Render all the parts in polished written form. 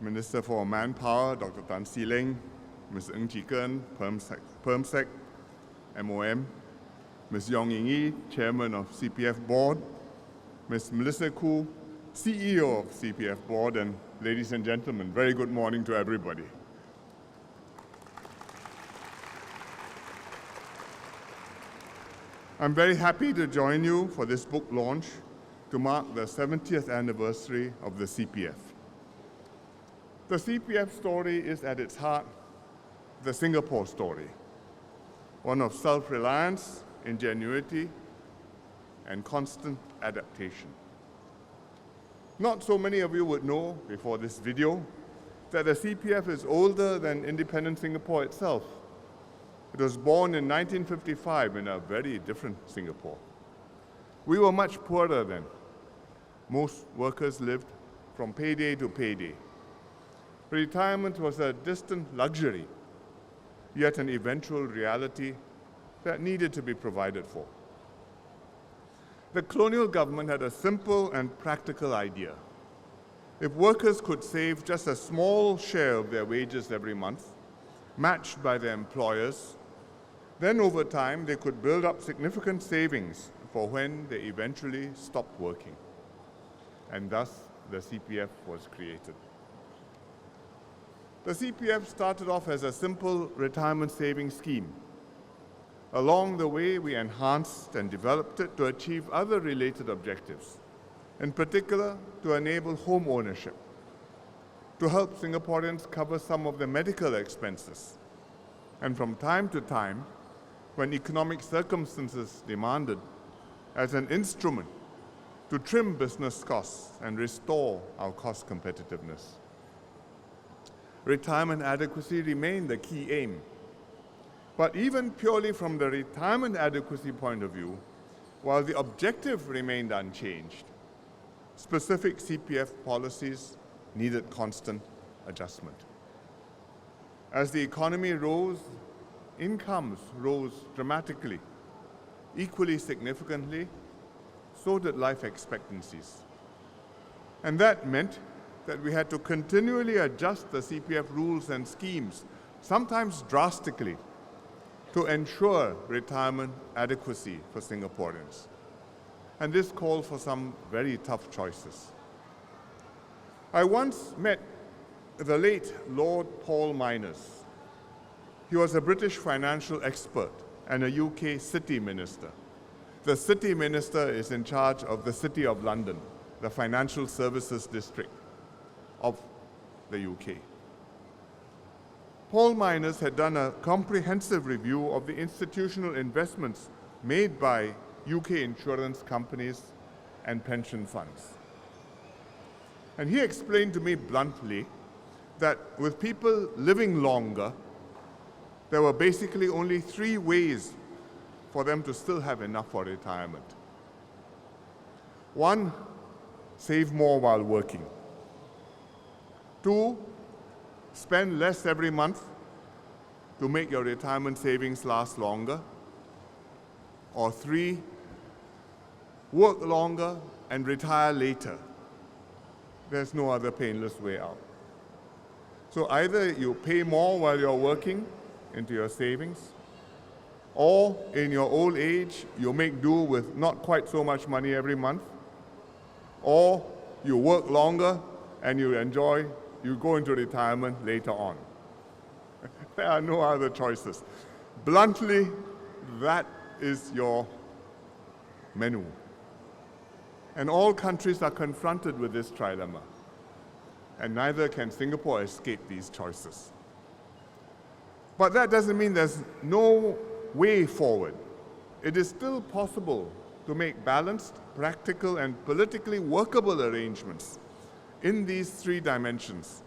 Minister for Manpower, Dr. Tan See Leng, Ms. Ng Chi Ken, PermSec, MOM, Ms. Yong Ying Yi, Chairman of CPF Board, Ms. Melissa Khoo, CEO of CPF Board, and ladies and gentlemen, very good morning to everybody. I'm very happy to join you for this book launch to mark the 70th anniversary of the CPF. The CPF story is at its heart the Singapore story, one of self-reliance, ingenuity, and constant adaptation. Not so many of you would know before this video that the CPF is older than independent Singapore itself. It was born in 1955 in a very different Singapore. We were much poorer then. Most workers lived from payday to payday. Retirement was a distant luxury, yet an eventual reality that needed to be provided for. The colonial government had a simple and practical idea. If workers could save just a small share of their wages every month, matched by their employers, then over time they could build up significant savings for when they eventually stopped working. And thus the CPF was created. The CPF started off as a simple retirement savings scheme. Along the way, we enhanced and developed it to achieve other related objectives, in particular to enable home ownership, to help Singaporeans cover some of their medical expenses, and from time to time, when economic circumstances demanded, as an instrument to trim business costs and restore our cost competitiveness. Retirement adequacy remained the key aim. But even purely from the retirement adequacy point of view, while the objective remained unchanged, specific CPF policies needed constant adjustment. As the economy rose, incomes rose dramatically. Equally significantly, so did life expectancies. And that meant that we had to continually adjust the CPF rules and schemes, sometimes drastically, to ensure retirement adequacy for Singaporeans. And this called for some very tough choices. I once met the late Lord Paul Miners. He was a British financial expert and a UK city minister. The city minister is in charge of the City of London, the financial services district of the UK. Paul Miners had done a comprehensive review of the institutional investments made by UK insurance companies and pension funds. And he explained to me bluntly that with people living longer, there were basically only 3 ways for them to still have enough for retirement. 1, save more while working. 2, spend less every month to make your retirement savings last longer. Or 3, work longer and retire later. There's no other painless way out. So either you pay more while you're working into your savings, or in your old age, you make do with not quite so much money every month, or you work longer and you go into retirement later on. There are no other choices. Bluntly, that is your menu. And all countries are confronted with this trilemma, and neither can Singapore escape these choices. But that doesn't mean there's no way forward. It is still possible to make balanced, practical, and politically workable arrangements in these 3 dimensions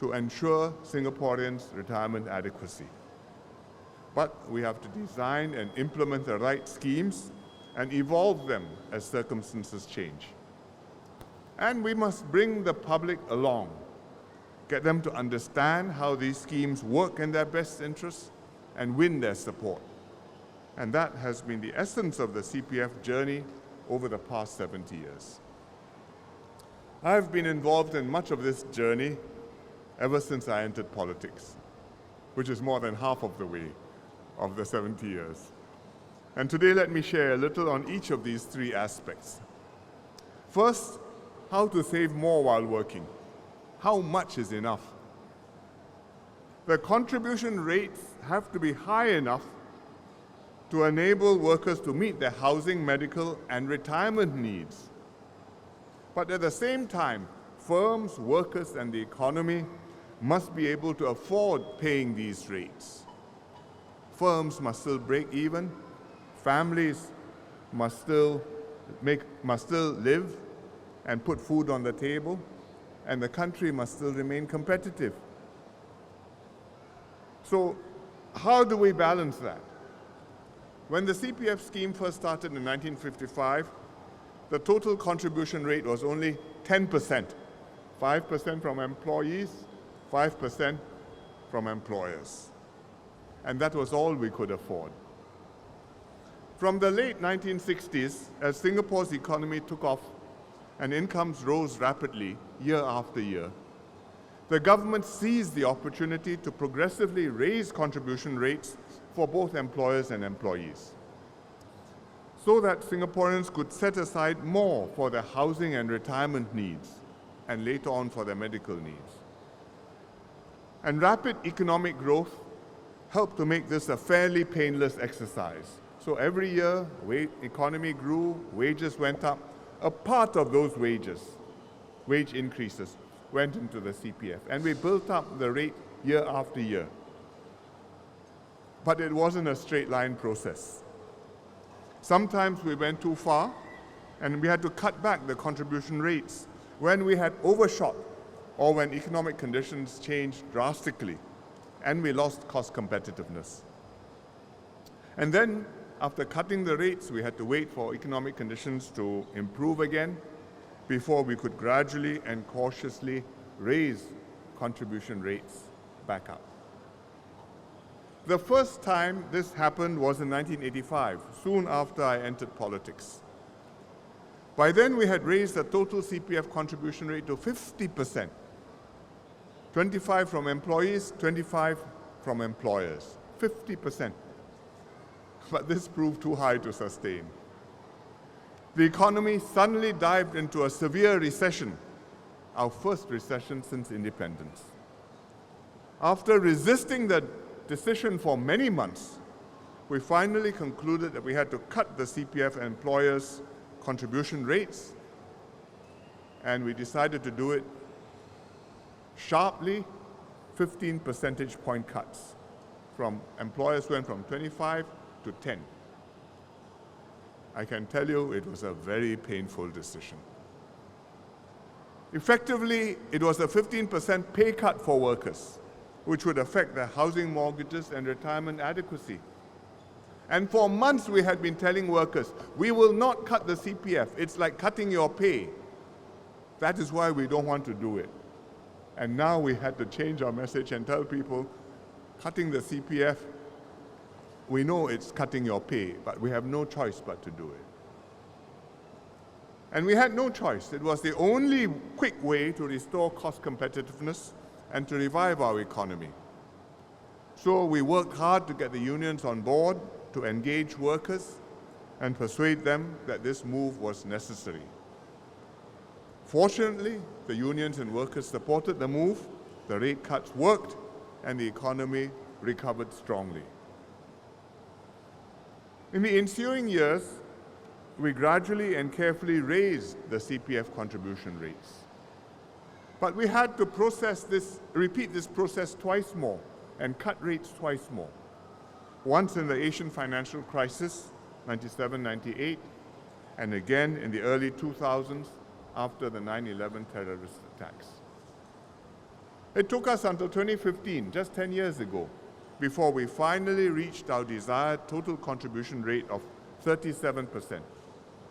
to ensure Singaporeans' retirement adequacy. But we have to design and implement the right schemes and evolve them as circumstances change. And we must bring the public along, get them to understand how these schemes work in their best interests and win their support. And that has been the essence of the CPF journey over the past 70 years. I've been involved in much of this journey ever since I entered politics, which is more than half of the way of the 70 years. And today let me share a little on each of these three aspects. First, how to save more while working. How much is enough? The contribution rates have to be high enough to enable workers to meet their housing, medical, and retirement needs. But at the same time, firms, workers, and the economy must be able to afford paying these rates. Firms must still break even, families must still live and put food on the table, and the country must still remain competitive. So how do we balance that? When the CPF scheme first started in 1955, the total contribution rate was only 10%. 5% from employees, 5% from employers. And that was all we could afford. From the late 1960s, as Singapore's economy took off and incomes rose rapidly year after year, the government seized the opportunity to progressively raise contribution rates for both employers and employees, so that Singaporeans could set aside more for their housing and retirement needs, and later on for their medical needs. And rapid economic growth helped to make this a fairly painless exercise. So every year, economy grew, wages went up. A part of those wages, wage increases, went into the CPF, and we built up the rate year after year. But it wasn't a straight line process. Sometimes we went too far, and we had to cut back the contribution rates when we had overshot or when economic conditions changed drastically and we lost cost competitiveness. And then, after cutting the rates, we had to wait for economic conditions to improve again before we could gradually and cautiously raise contribution rates back up. The first time this happened was in 1985, soon after I entered politics. By then, we had raised the total CPF contribution rate to 50%. 25 from employees, 25 from employers. 50%. But this proved too high to sustain. The economy suddenly dived into a severe recession, our first recession since independence. After resisting the decision for many months, we finally concluded that we had to cut the CPF employers' contribution rates, and we decided to do it sharply, 15 percentage point cuts. From employers went from 25 to 10. I can tell you it was a very painful decision. Effectively, it was a 15% pay cut for workers, which would affect their housing, mortgages, and retirement adequacy. And for months we had been telling workers, we will not cut the CPF. It's like cutting your pay. That is why we don't want to do it. And now we had to change our message and tell people, cutting the CPF, we know it's cutting your pay, but we have no choice but to do it. And we had no choice. It was the only quick way to restore cost competitiveness and to revive our economy. So we worked hard to get the unions on board, to engage workers, and persuade them that this move was necessary. Fortunately, the unions and workers supported the move, the rate cuts worked, and the economy recovered strongly. In the ensuing years, we gradually and carefully raised the CPF contribution rates. But we had to repeat this process twice more and cut rates twice more. Once in the Asian financial crisis, 97, 98, and again in the early 2000s after the 9/11 terrorist attacks. It took us until 2015, just 10 years ago, before we finally reached our desired total contribution rate of 37%.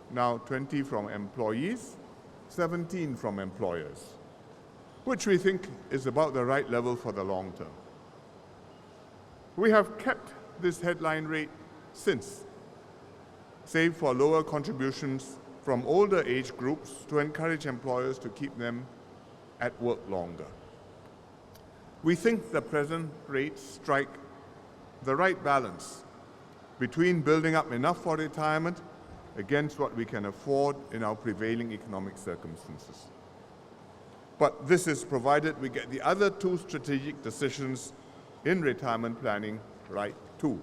Now 20 from employees, 17 from employers, which we think is about the right level for the long term. We have kept this headline rate since, save for lower contributions from older age groups to encourage employers to keep them at work longer. We think the present rates strike the right balance between building up enough for retirement against what we can afford in our prevailing economic circumstances. But this is provided we get the other two strategic decisions in retirement planning right too.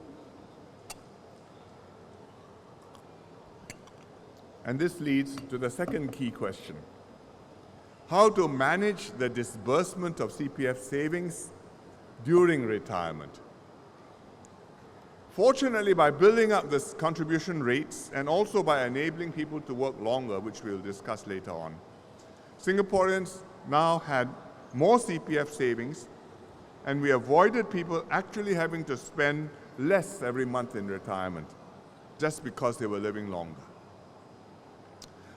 And this leads to the second key question: how to manage the disbursement of CPF savings during retirement. Fortunately, by building up this contribution rates and also by enabling people to work longer, which we'll discuss later on, Singaporeans now had more CPF savings, and we avoided people actually having to spend less every month in retirement just because they were living longer.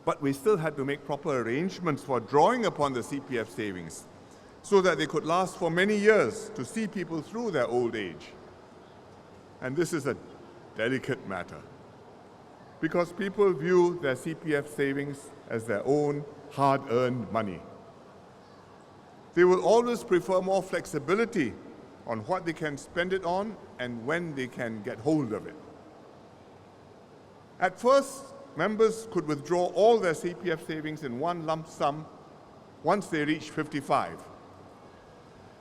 But we still had to make proper arrangements for drawing upon the CPF savings so that they could last for many years to see people through their old age. And this is a delicate matter because people view their CPF savings as their own hard-earned money. They will always prefer more flexibility on what they can spend it on and when they can get hold of it. At first, members could withdraw all their CPF savings in one lump sum once they reached 55.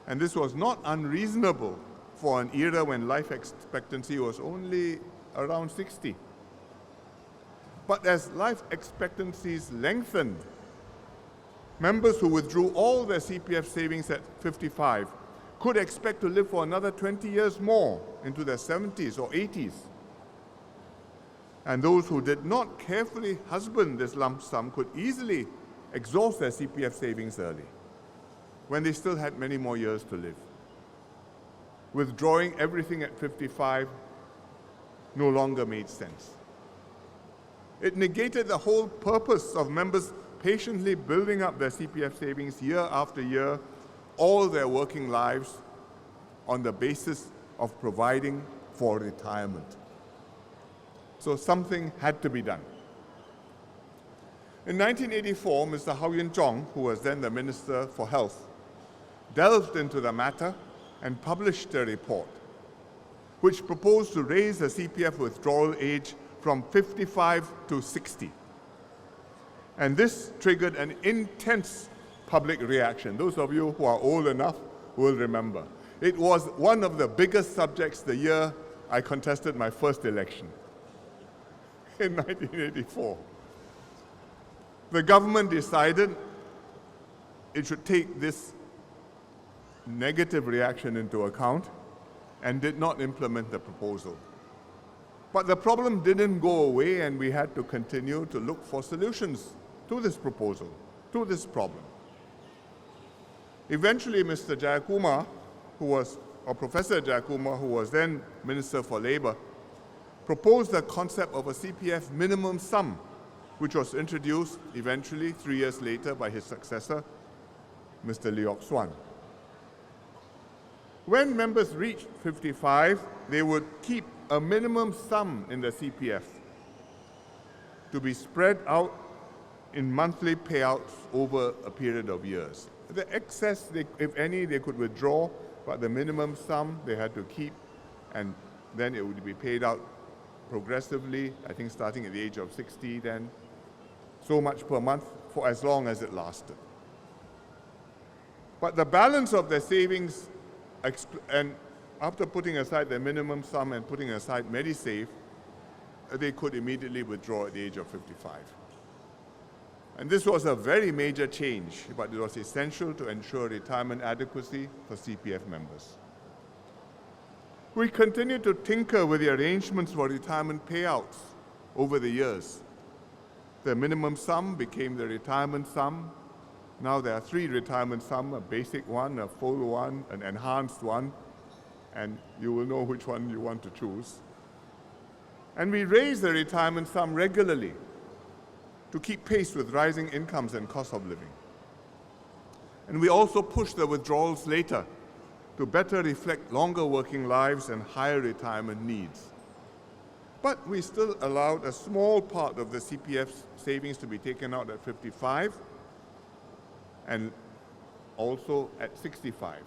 And this was not unreasonable for an era when life expectancy was only around 60. But as life expectancies lengthened, members who withdrew all their CPF savings at 55 could expect to live for another 20 years more into their 70s or 80s. And those who did not carefully husband this lump sum could easily exhaust their CPF savings early, when they still had many more years to live. Withdrawing everything at 55 no longer made sense. It negated the whole purpose of members patiently building up their CPF savings year after year, all their working lives, on the basis of providing for retirement. So something had to be done. In 1984, Mr. Hsien Loong, who was then the Minister for Health, delved into the matter and published a report which proposed to raise the CPF withdrawal age from 55 to 60. And this triggered an intense public reaction. Those of you who are old enough will remember. It was one of the biggest subjects the year I contested my first election in 1984. The government decided it should take this negative reaction into account and did not implement the proposal. But the problem didn't go away, and we had to continue to look for solutions to this proposal, to this problem. Eventually, Mr. Jayakumar, Professor Jayakumar, who was then Minister for Labour, proposed the concept of a CPF minimum sum, which was introduced eventually 3 years later by his successor, Mr. Lee Hsien Loong. When members reached 55, they would keep a minimum sum in the CPF to be spread out in monthly payouts over a period of years. The excess, if any, they could withdraw, but the minimum sum they had to keep, and then it would be paid out progressively, I think starting at the age of 60 then, so much per month for as long as it lasted. But the balance of their savings, and after putting aside their minimum sum and putting aside MediSave, they could immediately withdraw at the age of 55. And this was a very major change, but it was essential to ensure retirement adequacy for CPF members. We continued to tinker with the arrangements for retirement payouts over the years. The minimum sum became the retirement sum. Now there are 3 retirement sums, a basic one, a full one, an enhanced one, and you will know which one you want to choose. And we raised the retirement sum regularly to keep pace with rising incomes and cost of living. And we also pushed the withdrawals later to better reflect longer working lives and higher retirement needs. But we still allowed a small part of the CPF savings to be taken out at 55 and also at 65.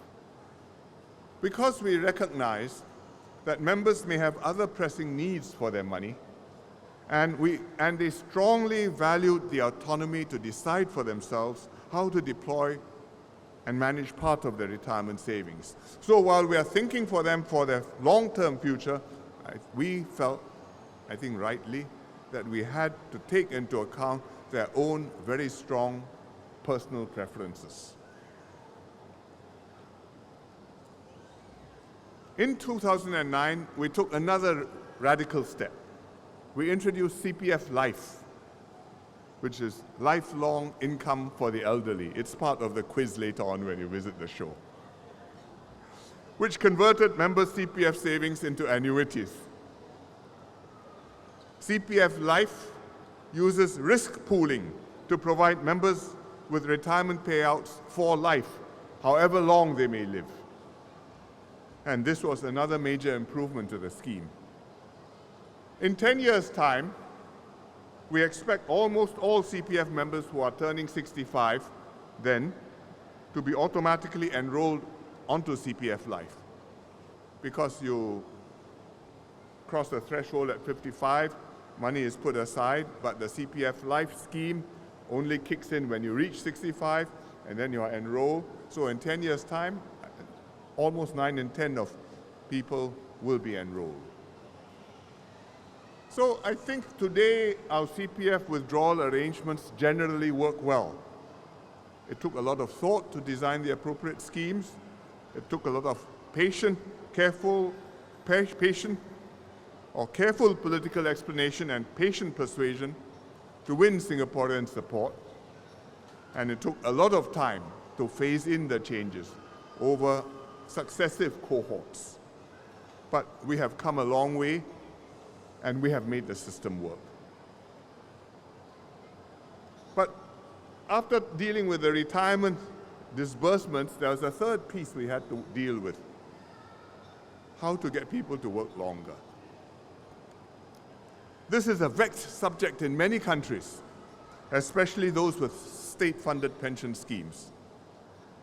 Because we recognize that members may have other pressing needs for their money, and they strongly valued the autonomy to decide for themselves how to deploy and manage part of their retirement savings. So while we are thinking for them for their long-term future, we felt, I think rightly, that we had to take into account their own very strong personal preferences. In 2009, we took another radical step. We introduced CPF Life, which is lifelong income for the elderly. It's part of the quiz later on when you visit the show, which converted members' CPF savings into annuities. CPF Life uses risk pooling to provide members with retirement payouts for life, however long they may live. And this was another major improvement to the scheme. In 10 years' time, we expect almost all CPF members who are turning 65 then to be automatically enrolled onto CPF Life. Because you cross the threshold at 55, money is put aside, but the CPF Life scheme only kicks in when you reach 65, and then you are enrolled. So in 10 years' time, almost 9 in 10 of people will be enrolled. So I think today our CPF withdrawal arrangements generally work well. It took a lot of thought to design the appropriate schemes. It took a lot of careful political explanation and patient persuasion to win Singaporean support. And it took a lot of time to phase in the changes over successive cohorts. But we have come a long way, and we have made the system work. But after dealing with the retirement disbursements, there was a third piece we had to deal with: how to get people to work longer. This is a vexed subject in many countries, especially those with state-funded pension schemes,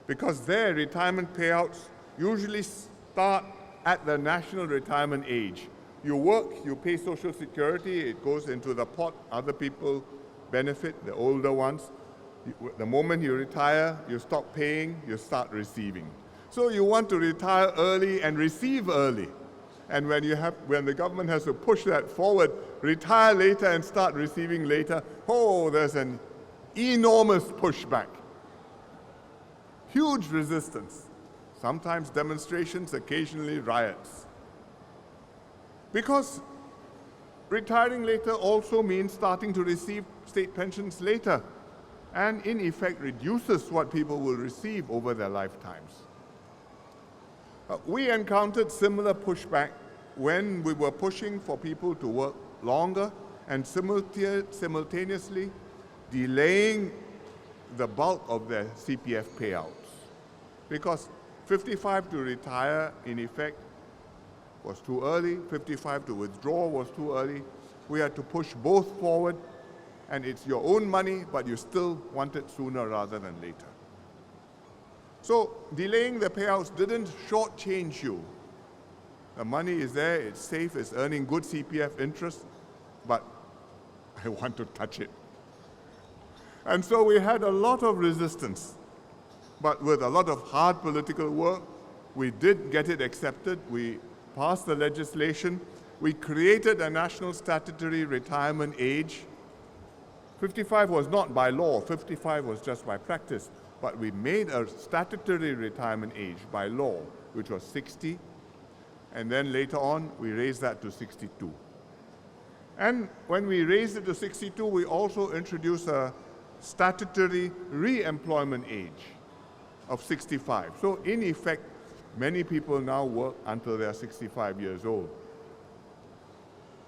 because their retirement payouts usually start at the national retirement age. You work, you pay Social Security, it goes into the pot, other people benefit, the older ones. The moment you retire, you stop paying, you start receiving. So you want to retire early and receive early. And when the government has to push that forward, retire later and start receiving later, there's an enormous pushback. Huge resistance. Sometimes demonstrations, occasionally riots. Because retiring later also means starting to receive state pensions later, and in effect reduces what people will receive over their lifetimes. We encountered similar pushback when we were pushing for people to work longer and simultaneously delaying the bulk of their CPF payouts. Because 55 to retire, in effect, was too early, 55 to withdraw was too early. We had to push both forward, and it's your own money, but you still want it sooner rather than later. So delaying the payouts didn't shortchange you. The money is there, it's safe, it's earning good CPF interest, but I want to touch it. And so we had a lot of resistance, but with a lot of hard political work, we did get it accepted. We passed the legislation. We created a national statutory retirement age. 55 was not by law, 55 was just by practice, but we made a statutory retirement age by law, which was 60, and then later on, we raised that to 62. And when we raised it to 62, we also introduced a statutory re-employment age of 65. So in effect, many people now work until they're 65 years old.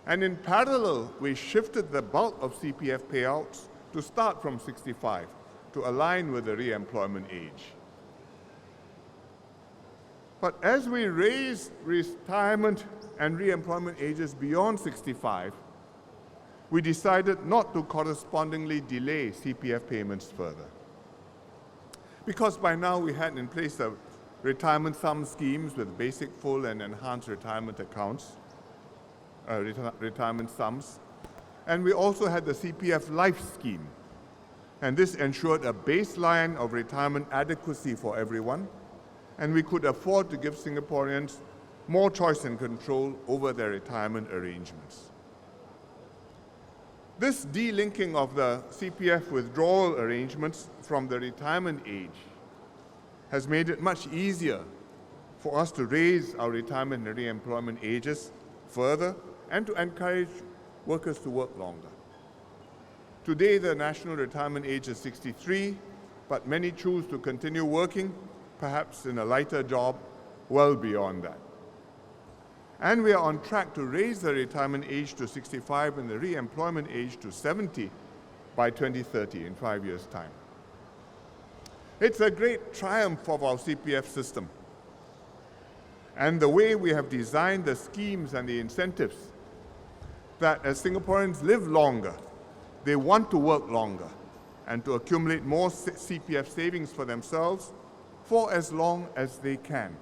And in parallel, we shifted the bulk of CPF payouts to start from 65 to align with the re-employment age. But as we raised retirement and re-employment ages beyond 65, we decided not to correspondingly delay CPF payments further. Because by now we had in place a retirement sum schemes with basic, full, and enhanced retirement accounts, retirement sums. And we also had the CPF Life scheme. And this ensured a baseline of retirement adequacy for everyone. And we could afford to give Singaporeans more choice and control over their retirement arrangements. This delinking of the CPF withdrawal arrangements from the retirement age has made it much easier for us to raise our retirement and re-employment ages further and to encourage workers to work longer. Today, the national retirement age is 63, but many choose to continue working, perhaps in a lighter job, well beyond that. And we are on track to raise the retirement age to 65 and the re-employment age to 70 by 2030, in 5 years' time. It's a great triumph of our CPF system. And the way we have designed the schemes and the incentives, that as Singaporeans live longer, they want to work longer and to accumulate more CPF savings for themselves for as long as they can.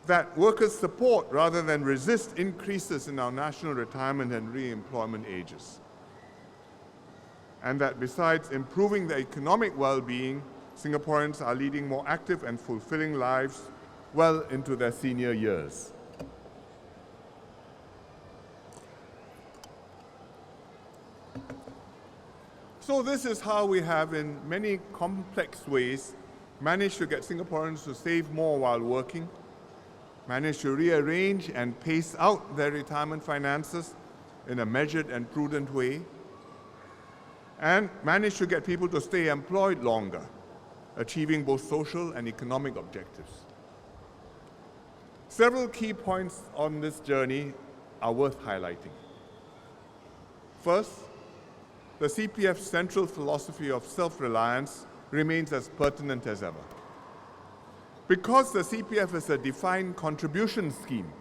That workers support rather than resist increases in our national retirement and re-employment ages. And that besides improving their economic well-being, Singaporeans are leading more active and fulfilling lives well into their senior years. So this is how we have, in many complex ways, managed to get Singaporeans to save more while working, managed to rearrange and pace out their retirement finances in a measured and prudent way, and managed to get people to stay employed longer, achieving both social and economic objectives. Several key points on this journey are worth highlighting. First, the CPF's central philosophy of self-reliance remains as pertinent as ever. Because the CPF is a defined contribution scheme,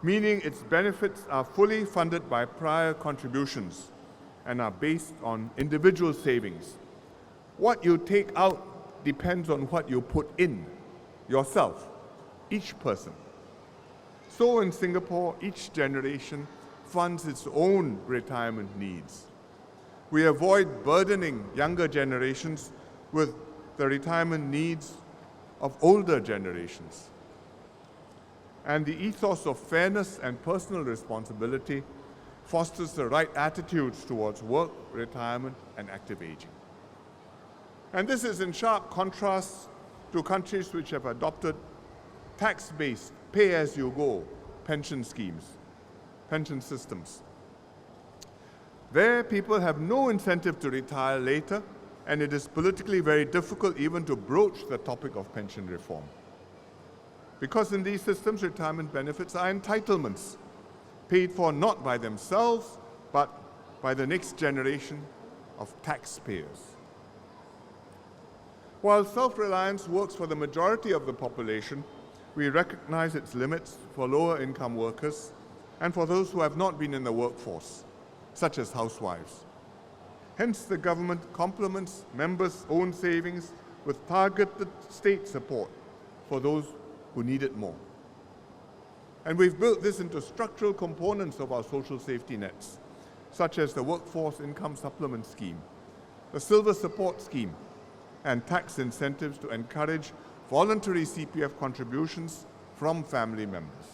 meaning its benefits are fully funded by prior contributions and are based on individual savings. What you take out depends on what you put in yourself, each person. So in Singapore, each generation funds its own retirement needs. We avoid burdening younger generations with the retirement needs of older generations. And the ethos of fairness and personal responsibility fosters the right attitudes towards work, retirement, and active aging. And this is in sharp contrast to countries which have adopted tax-based, pay-as-you-go pension schemes, pension systems. There, people have no incentive to retire later, and it is politically very difficult even to broach the topic of pension reform. Because in these systems, retirement benefits are entitlements, paid for not by themselves, but by the next generation of taxpayers. While self-reliance works for the majority of the population, we recognize its limits for lower-income workers and for those who have not been in the workforce, such as housewives. Hence, the government complements members' own savings with targeted state support for those who need it more. And we've built this into structural components of our social safety nets, such as the Workforce Income Supplement Scheme, the Silver Support Scheme, and tax incentives to encourage voluntary CPF contributions from family members.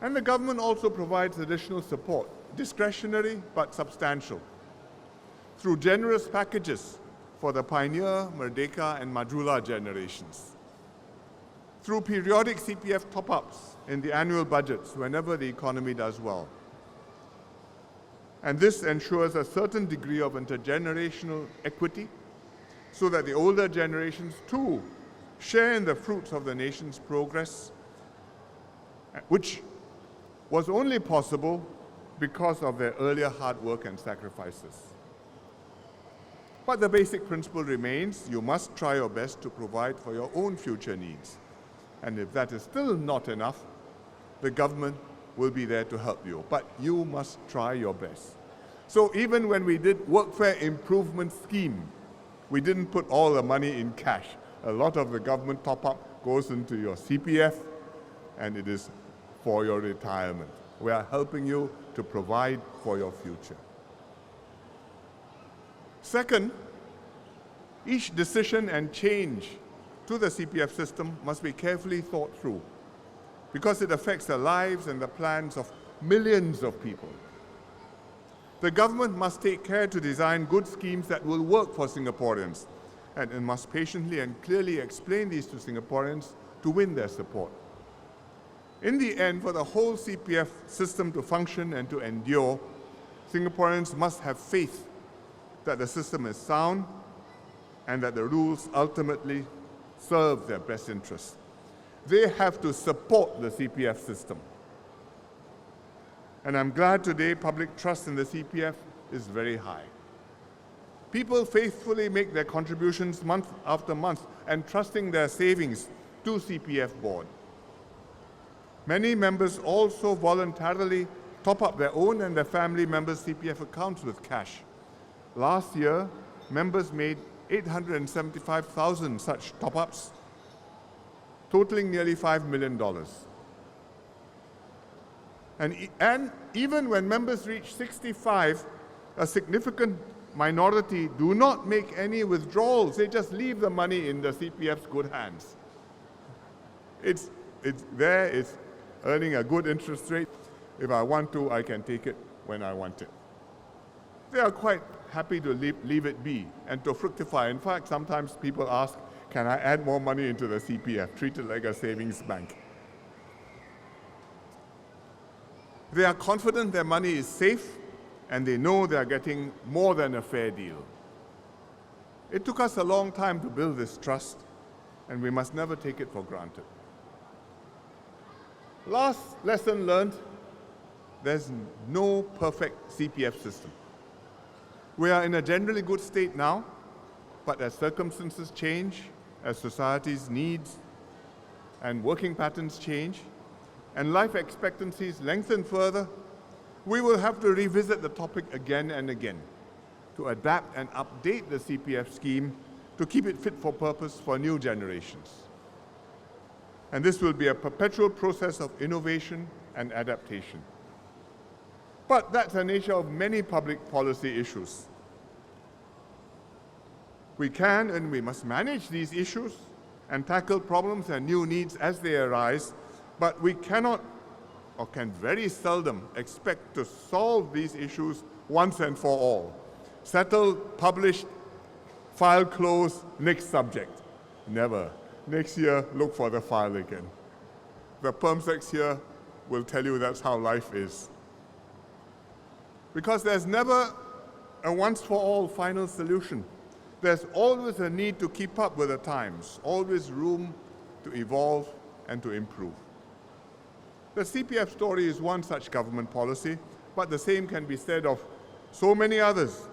And the government also provides additional support, discretionary but substantial, through generous packages for the Pioneer, Merdeka, and Madrula generations, through periodic CPF top-ups in the annual budgets whenever the economy does well. And this ensures a certain degree of intergenerational equity so that the older generations too share in the fruits of the nation's progress, which was only possible because of their earlier hard work and sacrifices. But the basic principle remains: you must try your best to provide for your own future needs. And if that is still not enough, the government will be there to help you. But you must try your best. So even when we did workfare improvement scheme, we didn't put all the money in cash. A lot of the government top-up goes into your CPF, and it is for your retirement. We are helping you to provide for your future. Second, each decision and change to the CPF system must be carefully thought through because it affects the lives and the plans of millions of people. The government must take care to design good schemes that will work for Singaporeans, and it must patiently and clearly explain these to Singaporeans to win their support. In the end, for the whole CPF system to function and to endure, Singaporeans must have faith that the system is sound and that the rules ultimately serve their best interests. They have to support the CPF system. And I'm glad today public trust in the CPF is very high. People faithfully make their contributions month after month and trusting their savings to CPF board. Many members also voluntarily top up their own and their family members' CPF accounts with cash. Last year, members made 875,000 such top-ups, totaling nearly $5 million. And even when members reach 65, a significant minority do not make any withdrawals. They just leave the money in the CPF's good hands. It's there, it's earning a good interest rate. If I want to, I can take it when I want it. They are quite happy to leave it be and to fructify. In fact, sometimes people ask, can I add more money into the CPF, treat it like a savings bank? They are confident their money is safe and they know they are getting more than a fair deal. It took us a long time to build this trust, and we must never take it for granted. Last lesson learned, there's no perfect CPF system. We are in a generally good state now, but as circumstances change, as society's needs and working patterns change, and life expectancies lengthen further, we will have to revisit the topic again and again to adapt and update the CPF scheme to keep it fit for purpose for new generations. And this will be a perpetual process of innovation and adaptation. But that's the nature of many public policy issues. We can and we must manage these issues and tackle problems and new needs as they arise, but we cannot or can very seldom expect to solve these issues once and for all. Settled, published, file closed, next subject. Never. Next year, look for the file again. The PermSecs here will tell you that's how life is. Because there's never a once-for-all final solution. There's always a need to keep up with the times, always room to evolve and to improve. The CPF story is one such government policy, but the same can be said of so many others: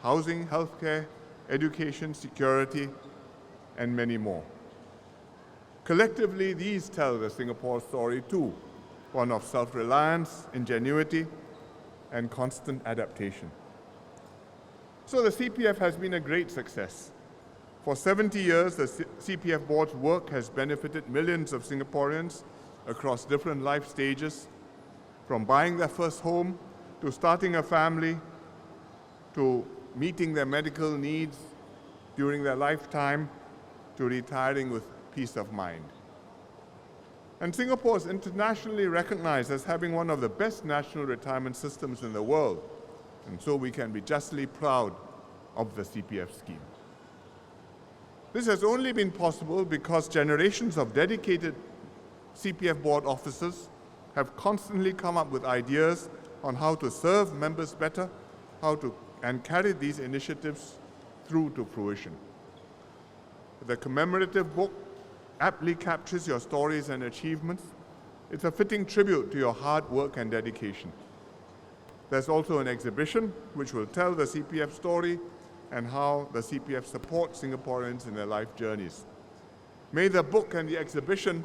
housing, healthcare, education, security, and many more. Collectively, these tell the Singapore story too, one of self-reliance, ingenuity, and constant adaptation. So the CPF has been a great success. For 70 years, the CPF board's work has benefited millions of Singaporeans across different life stages, from buying their first home, to starting a family, to meeting their medical needs during their lifetime, to retiring with peace of mind. And Singapore is internationally recognized as having one of the best national retirement systems in the world, and so we can be justly proud of the CPF scheme. This has only been possible because generations of dedicated CPF board officers have constantly come up with ideas on how to serve members better, and carry these initiatives through to fruition. The commemorative book aptly captures your stories and achievements. It's a fitting tribute to your hard work and dedication. There's also an exhibition which will tell the CPF story and how the CPF supports Singaporeans in their life journeys. May the book and the exhibition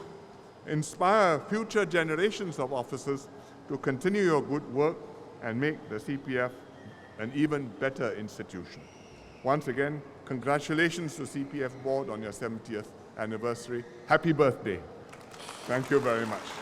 inspire future generations of officers to continue your good work and make the CPF an even better institution. Once again, congratulations to CPF Board on your 70th anniversary. Happy birthday. Thank you very much.